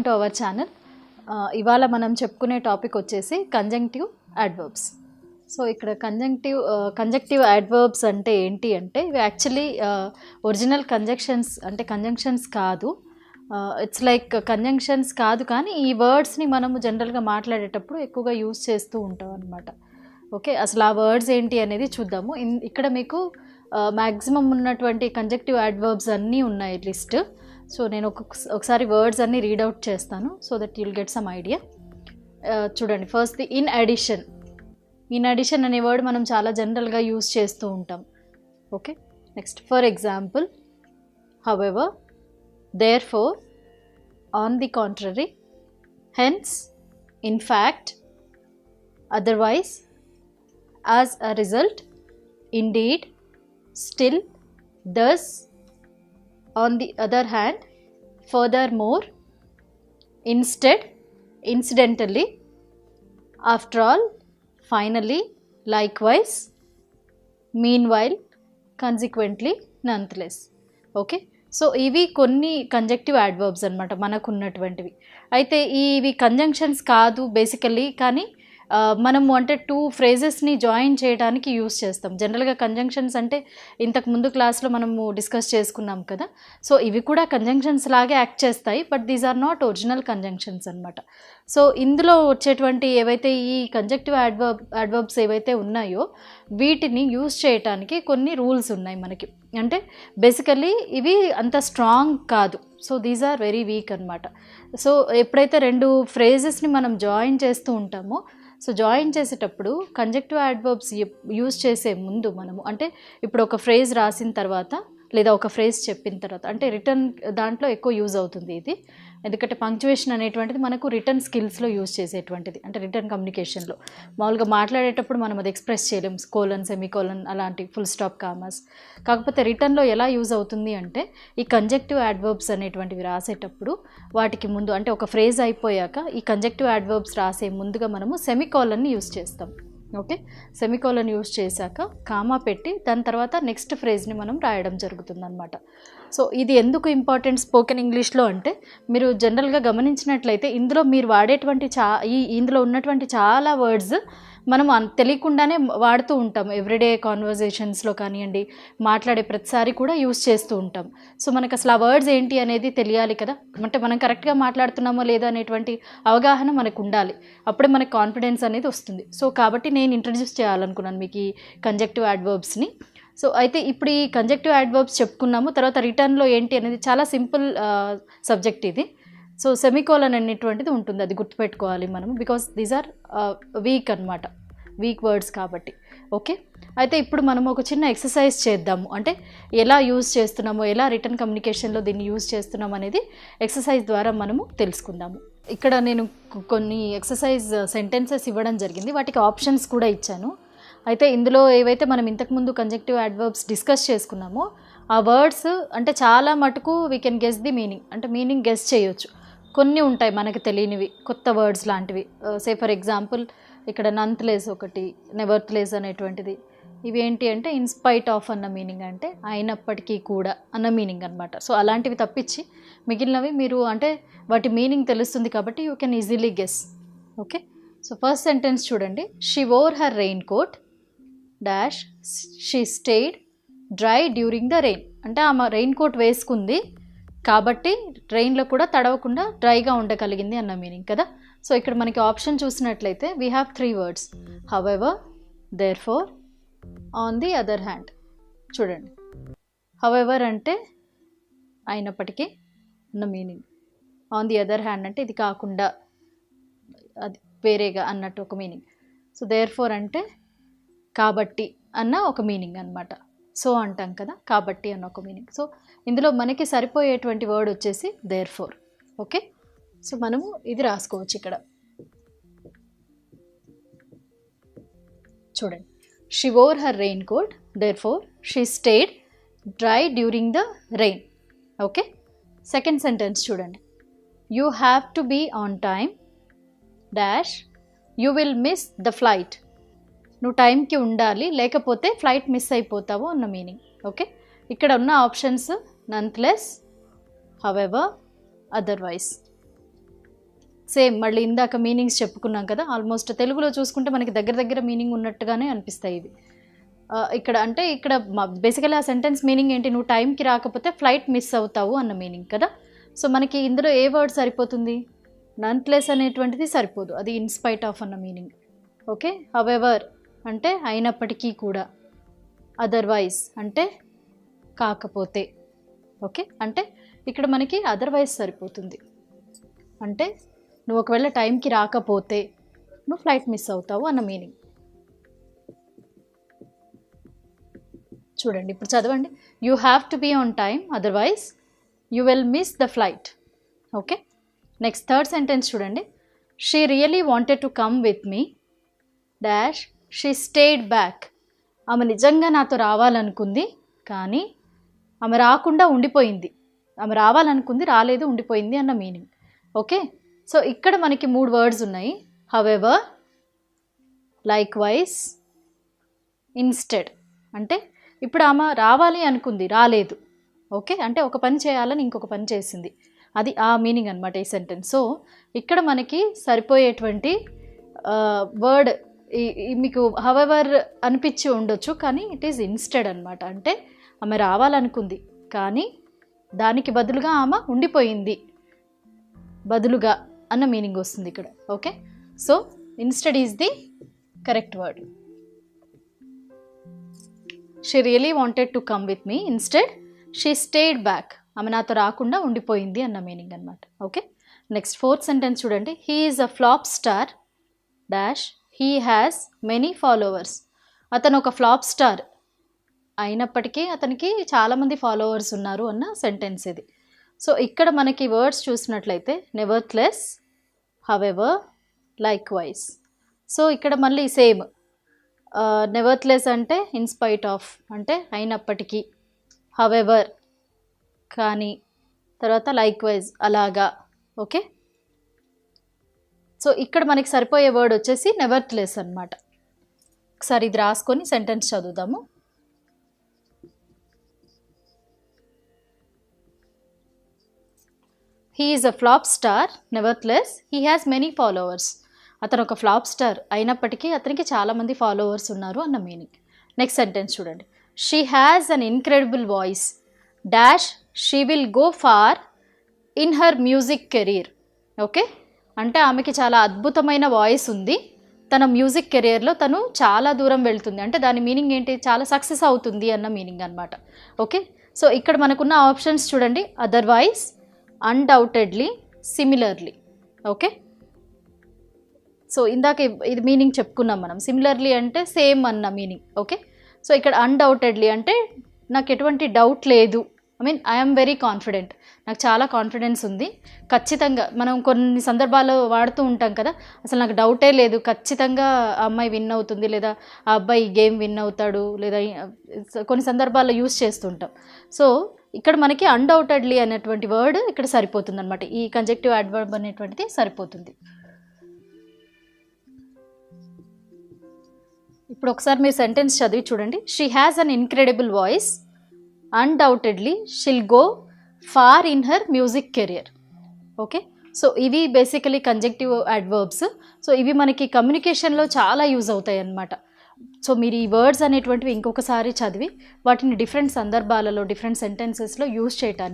To our channel. ఇవాళ మనం చెప్పుకునే టాపిక్ వచ్చేసి కంజంక్టివ్ అడ్వర్బ్స్. సో ఇక్కడ కంజంక్టివ్ అడ్వర్బ్స్ అంటే ఏంటి అంటే ఇవి యాక్చువల్లీ ఒరిజినల్ కంజంక్షన్స్ అంటే కంజంక్షన్స్ కాదు. ఇట్స్ లైక్ కంజంక్షన్స్ కాదు, కానీ ఈ వర్డ్స్ని మనము జనరల్గా మాట్లాడేటప్పుడు ఎక్కువగా యూజ్ చేస్తూ ఉంటాం అనమాట. ఓకే, అసలు ఆ వర్డ్స్ ఏంటి అనేది చూద్దాము. ఇక్కడ మీకు మ్యాక్సిమం ఉన్నటువంటి కంజంక్టివ్ అడ్వర్బ్స్ అన్నీ ఉన్నాయి లిస్ట్. సో నేను ఒకసారి వర్డ్స్ అన్నీ రీడౌట్ చేస్తాను so that you'll get some idea. చూడండి, first the in addition. In addition అనే వర్డ్ మనం చాలా జనరల్గా యూజ్ చేస్తూ ఉంటాం. Okay, next for example, however, therefore, on the contrary, hence, in fact, otherwise, as a result, indeed, still, thus, on the other hand, furthermore, instead, incidentally, after all, finally, likewise, meanwhile, consequently, nonetheless. Okay. So ఇవి కొన్ని conjunctive adverbs అనమాట మనకు ఉన్నటువంటివి. అయితే ఇవి conjunctions కాదు basically, కానీ మనము అంటే టూ ఫ్రేజెస్ని జాయిన్ చేయడానికి యూస్ చేస్తాం. జనరల్గా కంజంక్షన్స్ అంటే ఇంతకు ముందు క్లాస్లో మనము డిస్కస్ చేసుకున్నాం కదా. సో ఇవి కూడా కంజంక్షన్స్ లాగే యాక్ట్ చేస్తాయి, but these are not original conjunctions అనమాట. సో ఇందులో వచ్చేటువంటి ఏవైతే ఈ కంజంక్టివ్ అడ్వర్బ్స్ ఏవైతే ఉన్నాయో వీటిని యూజ్ చేయడానికి కొన్ని రూల్స్ ఉన్నాయి మనకి. అంటే బేసికల్లీ ఇవి అంత స్ట్రాంగ్ కాదు. So these are very weak అనమాట. సో ఎప్పుడైతే రెండు ఫ్రేజెస్ని మనం జాయిన్ చేస్తూ ఉంటామో, సో జాయిన్ చేసేటప్పుడు కంజంక్టివ్ అడ్వర్బ్స్ యూజ్ చేసే ముందు మనము అంటే ఇప్పుడు ఒక ఫ్రేజ్ రాసిన తర్వాత లేదా ఒక ఫ్రేజ్ చెప్పిన తర్వాత అంటే రిటర్న్ దాంట్లో ఎక్కువ యూజ్ అవుతుంది ఇది. ఎందుకంటే పంక్చువేషన్ అనేటువంటిది మనకు రిటర్న్ స్కిల్స్లో యూజ్ చేసేటువంటిది. అంటే రిటర్న్ కమ్యూనికేషన్లో మామూలుగా మాట్లాడేటప్పుడు మనం అది ఎక్స్ప్రెస్ చేయలేం, కోలన్, సెమీకోలన్ అలాంటి ఫుల్ స్టాప్, కామర్స్. కాకపోతే రిటర్న్లో ఎలా యూజ్ అవుతుంది అంటే ఈ కంజంక్టివ్ అడ్వర్బ్స్ అనేటువంటివి రాసేటప్పుడు వాటికి ముందు అంటే ఒక ఫ్రేజ్ అయిపోయాక ఈ కంజంక్టివ్ అడ్వర్బ్స్ రాసే ముందుగా మనము సెమీకోలన్ని యూజ్ చేస్తాం. ఓకే, సెమీకోలన్ యూజ్ చేశాక కామా పెట్టి దాని తర్వాత నెక్స్ట్ ఫ్రేజ్ని మనం రాయడం జరుగుతుందన్నమాట. సో ఇది ఎందుకు ఇంపార్టెంట్ స్పోకెన్ ఇంగ్లీష్లో అంటే మీరు జనరల్గా గమనించినట్లయితే ఇందులో మీరు వాడేటువంటి ఇందులో ఉన్నటువంటి చాలా వర్డ్స్ మనం తెలియకుండానే వాడుతూ ఉంటాం. ఎవ్రీడే కాన్వర్జేషన్స్లో కానివ్వండి, మాట్లాడే ప్రతిసారి కూడా యూస్ చేస్తూ ఉంటాం. సో మనకు అసలు ఆ వర్డ్స్ ఏంటి అనేది తెలియాలి కదా. అంటే మనం కరెక్ట్గా మాట్లాడుతున్నామో లేదా అనేటువంటి అవగాహన మనకు ఉండాలి. అప్పుడే మనకు కాన్ఫిడెన్స్ అనేది వస్తుంది. సో కాబట్టి నేను ఇంట్రడ్యూస్ చేయాలనుకున్నాను మీకు ఈ కంజంక్టివ్ అడ్వర్బ్స్ని. సో అయితే ఇప్పుడు ఈ కంజంక్టివ్ అడ్వర్బ్స్ చెప్పుకున్నాము. తర్వాత రిటర్న్లో ఏంటి అనేది చాలా సింపుల్ సబ్జెక్ట్ ఇది. సో సెమీకోలన్ అనేటువంటిది ఉంటుంది, అది గుర్తుపెట్టుకోవాలి మనము, బికాస్ దీస్ ఆర్ వీక్ అనమాట, వీక్ వర్డ్స్ కాబట్టి. ఓకే, అయితే ఇప్పుడు మనము ఒక చిన్న ఎక్సర్సైజ్ చేద్దాము. అంటే ఎలా యూజ్ చేస్తున్నామో, ఎలా రిటర్న్ కమ్యూనికేషన్లో దీన్ని యూజ్ చేస్తున్నాం అనేది ఎక్సర్సైజ్ ద్వారా మనము తెలుసుకుందాము. ఇక్కడ నేను కొన్ని ఎక్సర్సైజ్ సెంటెన్సెస్ ఇవ్వడం జరిగింది, వాటికి ఆప్షన్స్ కూడా ఇచ్చాను. అయితే ఇందులో ఏవైతే మనం ఇంతకుముందు కంజంక్టివ్ అడ్వర్బ్స్ డిస్కస్ చేసుకున్నామో ఆ వర్డ్స్ అంటే చాలా మటుకు we can guess the meaning, అంటే మీనింగ్ గెస్ చేయొచ్చు. కొన్ని ఉంటాయి మనకు తెలియనివి, కొత్త వర్డ్స్ లాంటివి. సే ఫర్ ఎగ్జాంపుల్ ఇక్కడ నంత్లెస్ ఒకటి, నెవర్త్లెస్ అనేటువంటిది. ఇవి ఏంటి అంటే ఇన్స్పైట్ ఆఫ్ అన్న మీనింగ్, అంటే అయినప్పటికీ కూడా అన్న మీనింగ్ అనమాట. సో అలాంటివి తప్పించి మిగిలినవి మీరు అంటే వాటి మీనింగ్ తెలుస్తుంది కాబట్టి you can easily guess. Okay, so first sentence చూడండి. She wore her raincoat dash she stayed dry during the rain. అంటే ఆమె రెయిన్ కోట్ వేసుకుంది కాబట్టి రెయిన్లో కూడా తడవకుండా డ్రైగా ఉండగలిగింది అన్న మీనింగ్ కదా. సో ఇక్కడ మనకి ఆప్షన్ చూసినట్లయితే we have 3 words, however, therefore, on the other hand. చూడండి, హౌఎవర్ అంటే అయినప్పటికీ అన్న meaning, on the other hand అంటే ఇది కాకుండా, అది వేరేగా అన్నట్టు ఒక మీనింగ్. సో దేర్ఫోర్ అంటే కాబట్టి అన్న ఒక మీనింగ్ అనమాట. సో అంటాం కదా, కాబట్టి అన్న ఒక మీనింగ్. సో ఇందులో మనకి సరిపోయేటువంటి వర్డ్ వచ్చేసి దేర్ఫోర్. ఓకే, సో మనము ఇది రాసుకోవచ్చు ఇక్కడ. చూడండి, she wore her raincoat, therefore she stayed dry during the rain. Okay, second sentence చూడండి. You have to be on time dash you will miss the flight. నువ్వు టైంకి ఉండాలి, లేకపోతే ఫ్లైట్ మిస్ అయిపోతావు అన్న మీనింగ్. ఓకే, ఇక్కడ ఉన్న options nonetheless, however, otherwise. Same మళ్ళీ ఇందాక మీనింగ్స్ చెప్పుకున్నాం కదా, ఆల్మోస్ట్ తెలుగులో చూసుకుంటే మనకి దగ్గర మీనింగ్ ఉన్నట్టుగానే అనిపిస్తాయి ఇవి. ఇక్కడ అంటే ఇక్కడ బేసికలీ ఆ సెంటెన్స్ మీనింగ్ ఏంటి, నువ్వు టైంకి రాకపోతే ఫ్లైట్ మిస్ అవుతావు అన్న మీనింగ్ కదా. సో మనకి ఇందులో ఏ వర్డ్ సరిపోతుంది, నన్ ప్లస్ అనేటువంటిది సరిపోదు, అది ఇన్స్పైట్ ఆఫ్ అన్న మీనింగ్. ఓకే, హవెవర్ అంటే అయినప్పటికీ కూడా, అదర్వైజ్ అంటే కాకపోతే. ఓకే, అంటే ఇక్కడ మనకి అదర్వైజ్ సరిపోతుంది, అంటే నువ్వు ఒకవేళ టైంకి రాకపోతే నువ్వు ఫ్లైట్ మిస్ అవుతావు అన్న మీనింగ్. చూడండి ఇప్పుడు చదవండి, you have to be on time otherwise you will miss the flight. Okay, next third sentence చూడండి, she really wanted to come with me dash she stayed back. ఆమె నిజంగా నాతో రావాలనుకుంది కానీ ఆమె రాకుండా ఉండిపోయింది, ఆమె రావాలనుకుంది రాలేదు, ఉండిపోయింది అన్న మీనింగ్. ఓకే, సో ఇక్కడ మనకి 3 వర్డ్స్ ఉన్నాయి, హవెవర్, లైక్వైజ్, ఇన్స్టెడ్. అంటే ఇప్పుడు ఆమె రావాలి అనుకుంది రాలేదు. ఓకే, అంటే ఒక పని చేయాలని ఇంకొక పని చేసింది, అది ఆ మీనింగ్ అనమాట ఈ సెంటెన్స్. సో ఇక్కడ మనకి సరిపోయేటువంటి వర్డ్ మీకు హవెవర్ అనిపించి ఉండొచ్చు కానీ ఇట్ ఈజ్ ఇన్స్టెడ్ అనమాట. అంటే ఆమె రావాలనుకుంది కానీ దానికి బదులుగా ఆమె ఉండిపోయింది, బదులుగా అన్న మీనింగ్ వస్తుంది ఇక్కడ. Okay, so instead is the correct word. She really wanted to come with me, instead she stayed back, ఆమె నాతో రాకుండా ఉండిపోయింది అన్న మీనింగ్ అనమాట. ఓకే, నెక్స్ట్ ఫోర్త్ సెంటెన్స్ చూడండి, he is a flop star dash he has many followers. అతను ఒక flop star అయినప్పటికీ అతనికి చాలామంది ఫాలోవర్స్ ఉన్నారు అన్న సెంటెన్స్ ఇది. సో ఇక్కడ మనకి వర్డ్స్ చూసినట్లయితే నెవర్త్లెస్, హవెవర్, లైక్వైజ్. సో ఇక్కడ మళ్ళీ సేమ్, నెవర్త్లెస్ అంటే ఇన్స్పైట్ ఆఫ్ అంటే అయినప్పటికీ, హవెవర్ కానీ, తర్వాత లైక్వైజ్ అలాగా. ఓకే, సో ఇక్కడ మనకి సరిపోయే వర్డ్ వచ్చేసి నెవర్త్లెస్ అనమాట. ఒకసారి ఇది రాసుకొని సెంటెన్స్ చదువుదాము. He is a flop star nevertheless he has many followers. అతను ఒక ఫ్లాప్ స్టార్ అయినప్పటికీ అతనికి చాలామంది ఫాలోవర్స్ ఉన్నారు అన్న మీనింగ్. నెక్స్ట్ సెంటెన్స్ చూడండి, she has an incredible voice dash she will go far in her music career. Okay, అంటే ఆమెకి చాలా అద్భుతమైన వాయిస్ ఉంది, తన మ్యూజిక్ కెరియర్లో తను చాలా దూరం వెళ్తుంది, అంటే దాని మీనింగ్ ఏంటి, చాలా సక్సెస్ అవుతుంది అన్న మీనింగ్ అనమాట. ఓకే, సో ఇక్కడ మనకున్న ఆప్షన్స్ చూడండి, otherwise, undoubtedly, similarly. Okay, so ఇందాక ఇది మీనింగ్ చెప్పుకున్నాం మనం, సిమిలర్లీ అంటే సేమ్ అన్న మీనింగ్. ఓకే, సో ఇక్కడ అన్డౌటెడ్లీ అంటే నాకు ఎటువంటి డౌట్ లేదు, ఐఎమ్ వెరీ కాన్ఫిడెంట్, నాకు చాలా కాన్ఫిడెన్స్ ఉంది, ఖచ్చితంగా. మనం కొన్ని సందర్భాల్లో వాడుతూ ఉంటాం కదా, అసలు నాకు డౌటే లేదు, ఖచ్చితంగా ఆ అమ్మాయి విన్ అవుతుంది, లేదా ఆ అబ్బాయి గేమ్ విన్ అవుతాడు, లేదా కొన్ని సందర్భాల్లో యూస్ చేస్తుంటాం. సో ఇక్కడ మనకి అన్డౌటెడ్లీ అనేటువంటి వర్డ్ ఇక్కడ సరిపోతుంది అనమాట, ఈ కంజెక్టివ్ అడ్వర్బ్ అనేటువంటిది సరిపోతుంది. ఇప్పుడు ఒకసారి మీరు సెంటెన్స్ చదివి చూడండి, she has an incredible voice, undoubtedly she'll go far in her music career. Okay, so ఇవి బేసికలీ కంజెక్టివ్ అడ్వర్బ్స్. సో ఇవి మనకి కమ్యూనికేషన్లో చాలా యూజ్ అవుతాయి అన్నమాట. సో మీరు ఈ వర్డ్స్ అనేటువంటివి ఇంకొకసారి చదివి వాటిని డిఫరెంట్ సందర్భాలలో డిఫరెంట్ సెంటెన్సెస్లో యూజ్ చేయటానికి